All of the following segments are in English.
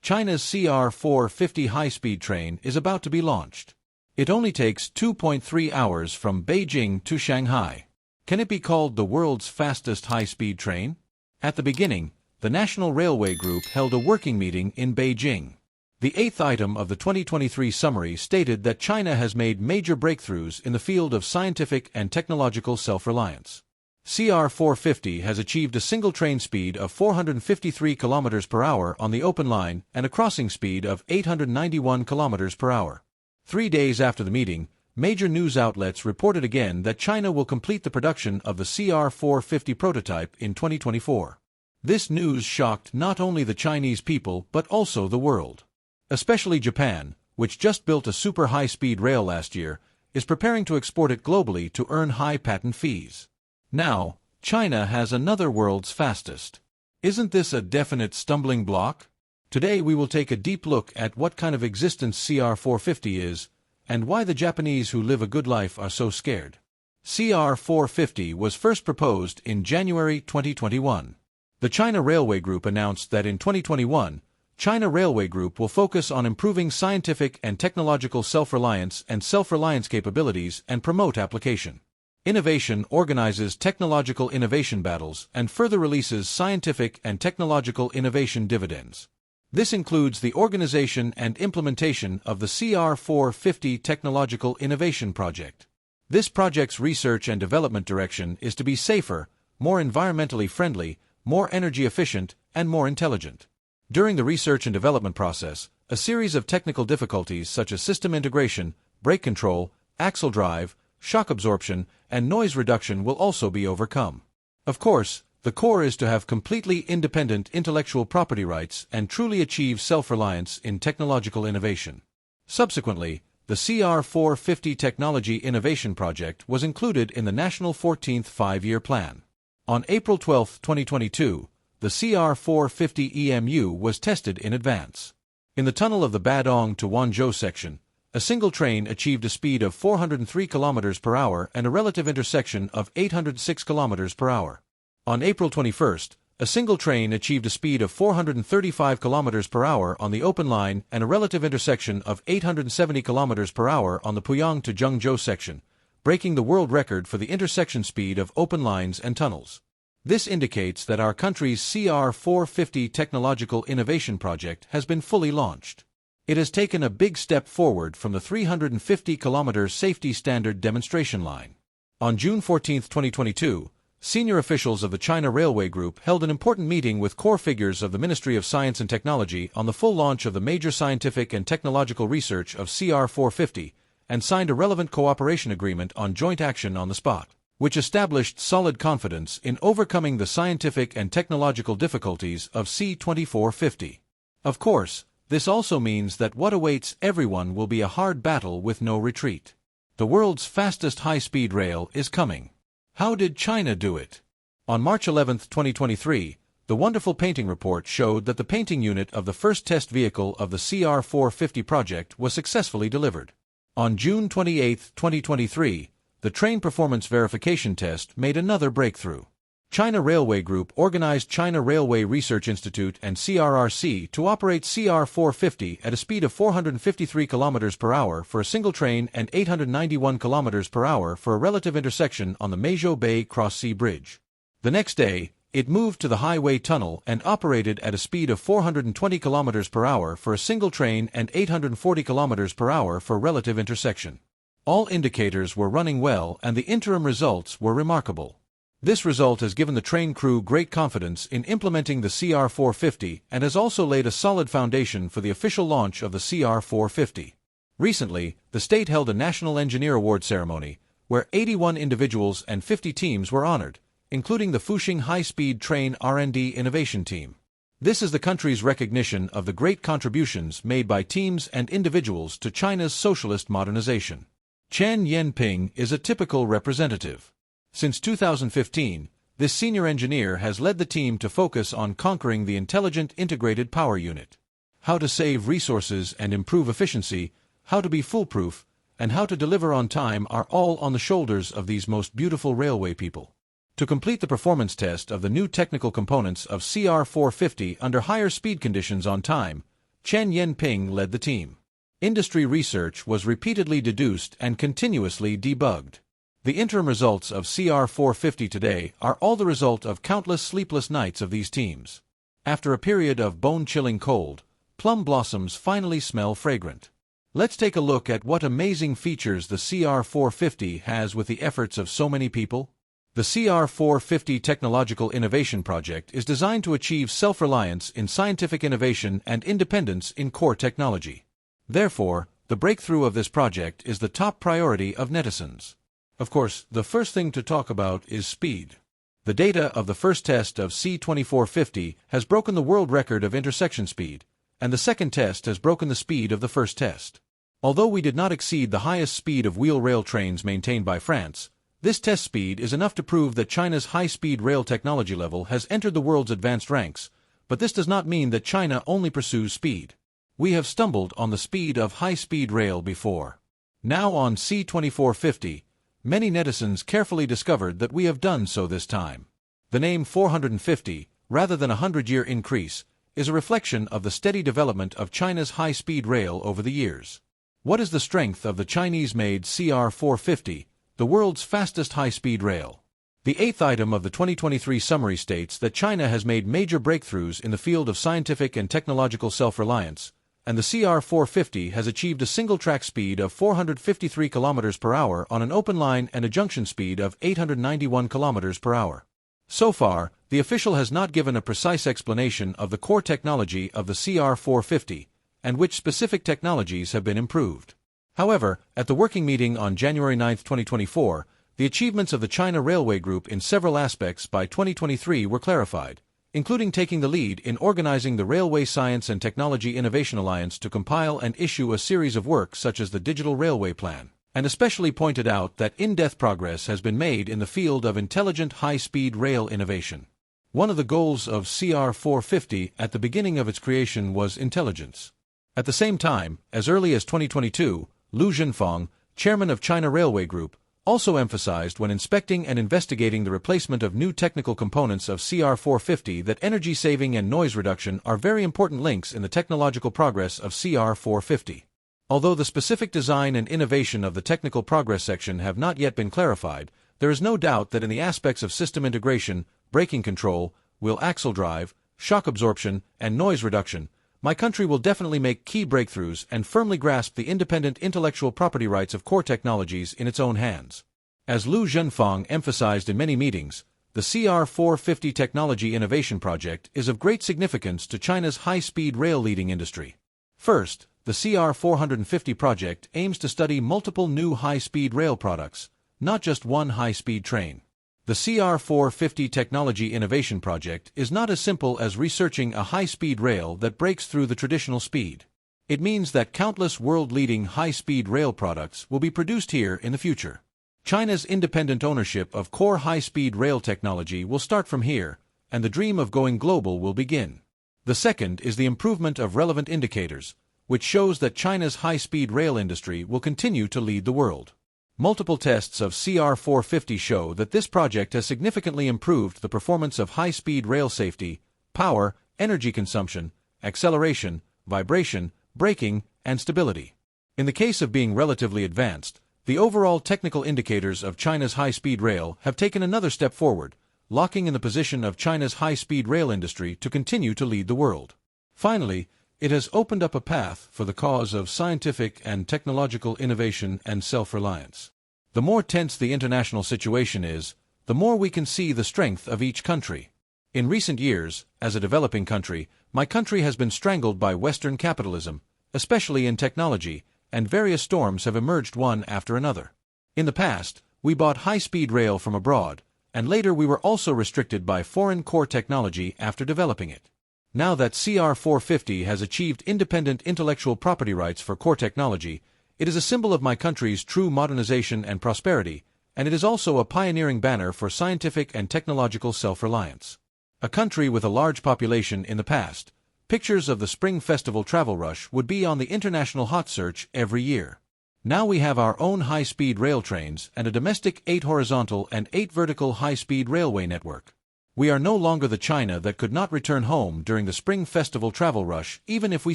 China's CR450 high-speed train is about to be launched. It only takes 2.3 hours from Beijing to Shanghai. Can it be called the world's fastest high-speed train? At the beginning, the National Railway Group held a working meeting in Beijing. The eighth item of the 2023 summary stated that China has made major breakthroughs in the field of scientific and technological self-reliance. CR450 has achieved a single train speed of 453 km per hour on the open line and a crossing speed of 891 km per hour. 3 days after the meeting, major news outlets reported again that China will complete the production of the CR450 prototype in 2024. This news shocked not only the Chinese people but also the world. Especially Japan, which just built a super high-speed rail last year, is preparing to export it globally to earn high patent fees. Now, China has another world's fastest. Isn't this a definite stumbling block? Today we will take a deep look at what kind of existence CR450 is, and why the Japanese who live a good life are so scared. CR450 was first proposed in January 2021. The China Railway Group announced that in 2021, China Railway Group will focus on improving scientific and technological self-reliance and self-reliance capabilities and promote application. Innovation organizes technological innovation battles and further releases scientific and technological innovation dividends. This includes the organization and implementation of the CR450 Technological Innovation Project. This project's research and development direction is to be safer, more environmentally friendly, more energy efficient, and more intelligent. During the research and development process, a series of technical difficulties such as system integration, brake control, axle drive, shock absorption, and noise reduction will also be overcome. Of course, the core is to have completely independent intellectual property rights and truly achieve self-reliance in technological innovation. Subsequently, the CR450 Technology Innovation Project was included in the National 14th Five-Year Plan. On April 12, 2022, the CR450 EMU was tested in advance. In the tunnel of the Badong to Wanzhou section, a single train achieved a speed of 403 km per hour and a relative intersection of 806 km per hour. On April 21, a single train achieved a speed of 435 km per hour on the open line and a relative intersection of 870 km per hour on the Puyang to Zhengzhou section, breaking the world record for the intersection speed of open lines and tunnels. This indicates that our country's CR450 Technological Innovation Project has been fully launched. It has taken a big step forward from the 350-kilometer safety standard demonstration line. On June 14, 2022, senior officials of the China Railway Group held an important meeting with core figures of the Ministry of Science and Technology on the full launch of the major scientific and technological research of CR450 and signed a relevant cooperation agreement on joint action on the spot, which established solid confidence in overcoming the scientific and technological difficulties of C-2450. Of course, this also means that what awaits everyone will be a hard battle with no retreat. The world's fastest high-speed rail is coming. How did China do it? On March 11, 2023, the wonderful painting report showed that the painting unit of the first test vehicle of the CR450 project was successfully delivered. On June 28, 2023, the train performance verification test made another breakthrough. China Railway Group organized China Railway Research Institute and CRRC to operate CR450 at a speed of 453 km per hour for a single train and 891 km per hour for a relative intersection on the Meizhou Bay Cross-Sea Bridge. The next day, it moved to the highway tunnel and operated at a speed of 420 km per hour for a single train and 840 km per hour for a relative intersection. All indicators were running well and the interim results were remarkable. This result has given the train crew great confidence in implementing the CR450 and has also laid a solid foundation for the official launch of the CR450. Recently, the state held a National Engineer Award ceremony, where 81 individuals and 50 teams were honored, including the Fuxing High-Speed Train R&D Innovation Team. This is the country's recognition of the great contributions made by teams and individuals to China's socialist modernization. Chen Yanping is a typical representative. Since 2015, this senior engineer has led the team to focus on conquering the Intelligent Integrated Power Unit. How to save resources and improve efficiency, how to be foolproof, and how to deliver on time are all on the shoulders of these most beautiful railway people. To complete the performance test of the new technical components of CR450 under higher speed conditions on time, Chen Yanping led the team. Industry research was repeatedly deduced and continuously debugged. The interim results of CR450 today are all the result of countless sleepless nights of these teams. After a period of bone-chilling cold, plum blossoms finally smell fragrant. Let's take a look at what amazing features the CR450 has with the efforts of so many people. The CR450 Technological Innovation Project is designed to achieve self-reliance in scientific innovation and independence in core technology. Therefore, the breakthrough of this project is the top priority of netizens. Of course, the first thing to talk about is speed. The data of the first test of C2450 has broken the world record of intersection speed, and the second test has broken the speed of the first test. Although we did not exceed the highest speed of wheel rail trains maintained by France, this test speed is enough to prove that China's high-speed rail technology level has entered the world's advanced ranks, but this does not mean that China only pursues speed. We have stumbled on the speed of high-speed rail before. Now on C2450, many netizens carefully discovered that we have done so this time. The name 450, rather than a 100-year increase, is a reflection of the steady development of China's high-speed rail over the years. What is the strength of the Chinese-made CR450, the world's fastest high-speed rail? The eighth item of the 2023 summary states that China has made major breakthroughs in the field of scientific and technological self-reliance, and the CR450 has achieved a single-track speed of 453 km per hour on an open line and a junction speed of 891 km per hour. So far, the official has not given a precise explanation of the core technology of the CR450 and which specific technologies have been improved. However, at the working meeting on January 9, 2024, the achievements of the China Railway Group in several aspects by 2023 were clarified, including taking the lead in organizing the Railway Science and Technology Innovation Alliance to compile and issue a series of works such as the Digital Railway Plan, and especially pointed out that in-depth progress has been made in the field of intelligent high-speed rail innovation. One of the goals of CR450 at the beginning of its creation was intelligence. At the same time, as early as 2022, Lu Zhenfang, chairman of China Railway Group, also emphasized when inspecting and investigating the replacement of new technical components of CR450 that energy saving and noise reduction are very important links in the technological progress of CR450. Although the specific design and innovation of the technical progress section have not yet been clarified, there is no doubt that in the aspects of system integration, braking control, wheel axle drive, shock absorption, and noise reduction, my country will definitely make key breakthroughs and firmly grasp the independent intellectual property rights of core technologies in its own hands. As Lu Zhenfang emphasized in many meetings, the CR450 Technology Innovation Project is of great significance to China's high-speed rail leading industry. First, the CR450 project aims to study multiple new high-speed rail products, not just one high-speed train. The CR450 Technology Innovation Project is not as simple as researching a high-speed rail that breaks through the traditional speed. It means that countless world-leading high-speed rail products will be produced here in the future. China's independent ownership of core high-speed rail technology will start from here, and the dream of going global will begin. The second is the improvement of relevant indicators, which shows that China's high-speed rail industry will continue to lead the world. Multiple tests of CR450 show that this project has significantly improved the performance of high-speed rail safety, power, energy consumption, acceleration, vibration, braking, and stability. In the case of being relatively advanced, the overall technical indicators of China's high-speed rail have taken another step forward, locking in the position of China's high-speed rail industry to continue to lead the world. Finally, it has opened up a path for the cause of scientific and technological innovation and self-reliance. The more tense the international situation is, the more we can see the strength of each country. In recent years, as a developing country, my country has been strangled by Western capitalism, especially in technology, and various storms have emerged one after another. In the past, we bought high-speed rail from abroad, and later we were also restricted by foreign core technology after developing it. Now that CR450 has achieved independent intellectual property rights for core technology, it is a symbol of my country's true modernization and prosperity, and it is also a pioneering banner for scientific and technological self-reliance. A country with a large population in the past, pictures of the Spring Festival travel rush would be on the international hot search every year. Now we have our own high-speed rail trains and a domestic 8 horizontal and 8 vertical high-speed railway network. We are no longer the China that could not return home during the Spring Festival travel rush, even if we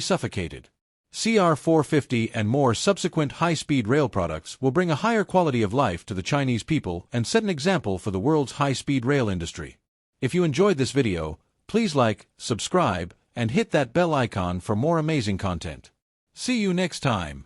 suffocated. CR450 and more subsequent high-speed rail products will bring a higher quality of life to the Chinese people and set an example for the world's high-speed rail industry. If you enjoyed this video, please like, subscribe, and hit that bell icon for more amazing content. See you next time.